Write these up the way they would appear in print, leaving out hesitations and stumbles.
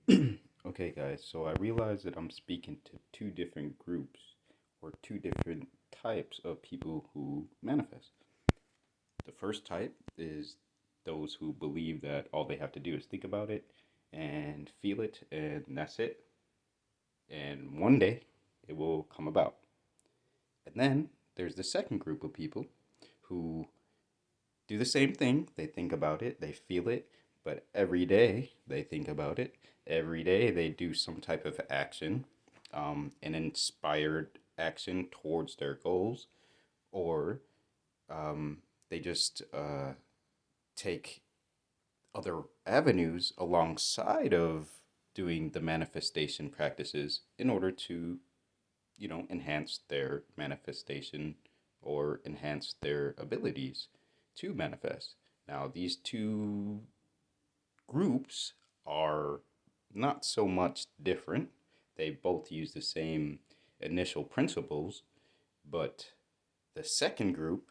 Okay, guys, so I realize that I'm speaking to two different groups or two different types of people who manifest. The first type is those who believe that all they have to do is think about it and feel it, and that's it. And one day it will come about. And then there's the second group of people who do the same thing. They think about it, they feel it, but every day they think about it. Every day they do some type of action, an inspired action towards their goals, or they just take other avenues alongside of doing the manifestation practices in order to, enhance their manifestation or enhance their abilities to manifest. Now, these two groups are not so much different. They both use the same initial principles, but the second group,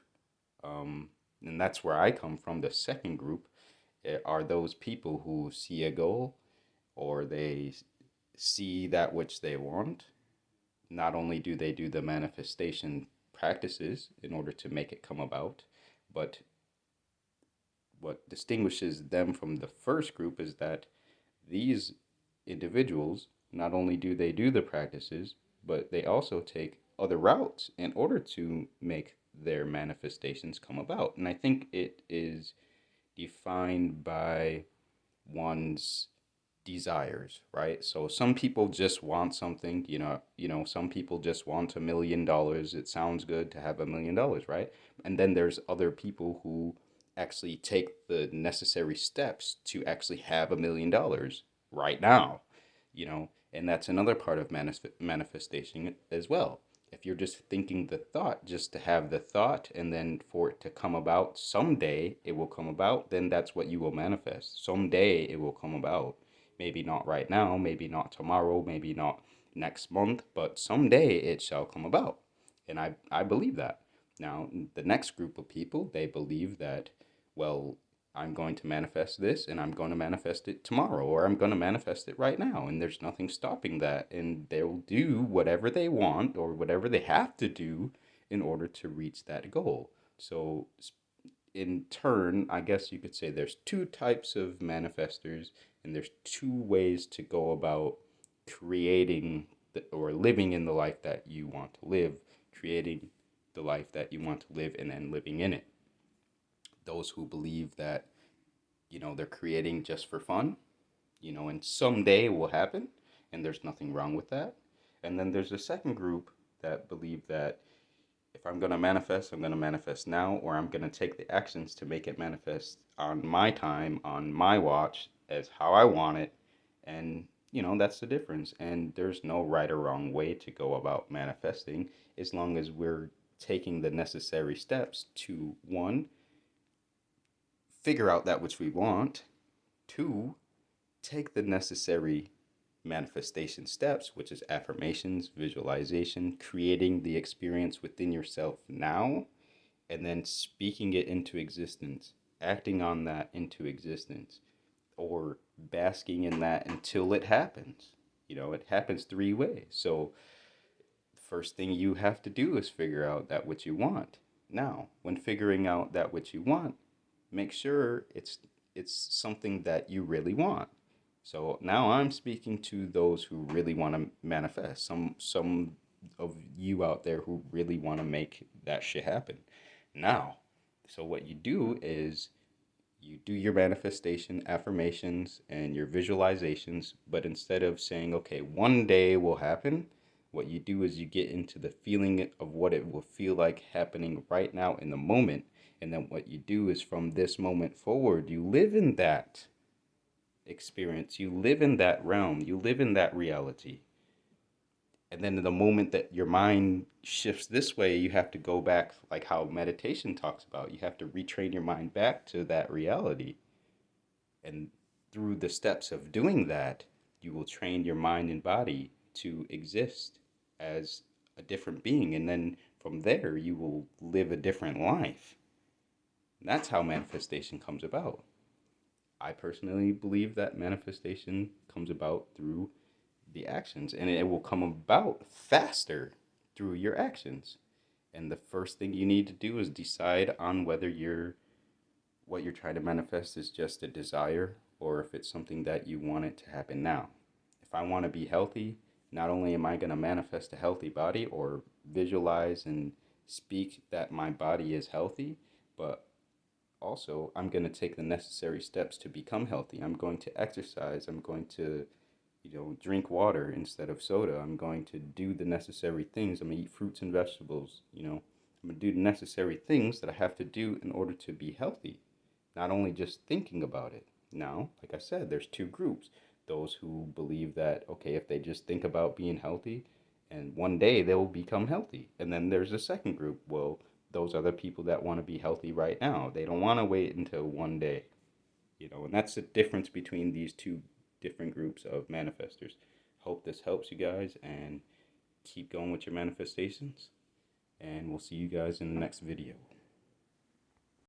and that's where I come from, the second group are those people who see a goal or they see that which they want. Not only do they do the manifestation practices in order to make it come about, but what distinguishes them from the first group is that these individuals not only do they do the practices, but they also take other routes in order to make their manifestations come about. And I think it is defined by one's desires, right? So some people just want something, some people just want $1 million. It sounds good to have $1 million, right? And then there's other people who actually take the necessary steps to actually have $1 million right now, and that's another part of manifestation as well. If you're just thinking the thought just to have the thought and then for it to come about, someday it will come about, then that's what you will manifest. Someday it will come about. Maybe not right now, maybe not tomorrow, maybe not next month, but someday it shall come about. And I believe that. Now, the next group of people, they believe that, well, I'm going to manifest this and I'm going to manifest it tomorrow or I'm going to manifest it right now. And there's nothing stopping that. And they'll do whatever they want or whatever they have to do in order to reach that goal. So, in turn, I guess you could say there's two types of manifestors and there's two ways to go about creating or living in the life that you want to live, creating the life that you want to live and then living in it. Those who believe that, they're creating just for fun, and someday it will happen, and there's nothing wrong with that. And then there's a second group that believe that if I'm going to manifest, I'm going to manifest now, or I'm going to take the actions to make it manifest on my time, on my watch, as how I want it. And, that's the difference. And there's no right or wrong way to go about manifesting as long as we're taking the necessary steps to one, figure out that which we want, two, take the necessary manifestation steps, which is affirmations, visualization, creating the experience within yourself now, and then speaking it into existence, acting on that into existence, or basking in that until it happens. It happens three ways. So, the first thing you have to do is figure out that which you want. Now, when figuring out that which you want, make sure it's something that you really want. So now I'm speaking to those who really want to manifest. Some of you out there who really want to make that shit happen. Now, so what you do is you do your manifestation affirmations and your visualizations, but instead of saying, okay, one day will happen, what you do is you get into the feeling of what it will feel like happening right now in the moment. And then what you do is from this moment forward, you live in that experience, you live in that realm, you live in that reality. And then the moment that your mind shifts this way, you have to go back, like how meditation talks about. You have to retrain your mind back to that reality. And through the steps of doing that, you will train your mind and body to exist as a different being. And then from there, you will live a different life. And that's how manifestation comes about. I personally believe that manifestation comes about through the actions, and it will come about faster through your actions. And the first thing you need to do is decide on whether what you're trying to manifest is just a desire or if it's something that you want it to happen now. If I want to be healthy, not only am I going to manifest a healthy body or visualize and speak that my body is healthy, but also I'm going to take the necessary steps to become healthy. I'm going to exercise. I'm going to, drink water instead of soda. I'm going to do the necessary things. I'm going to eat fruits and vegetables. I'm going to do the necessary things that I have to do in order to be healthy, not only just thinking about it. Now, like I said, there's two groups. Those who believe that, okay, if they just think about being healthy, and one day they will become healthy. And then there's a second group. Well, those are the people that want to be healthy right now. They don't want to wait until one day, and that's the difference between these two different groups of manifestors. Hope this helps you guys, and keep going with your manifestations. And we'll see you guys in the next video.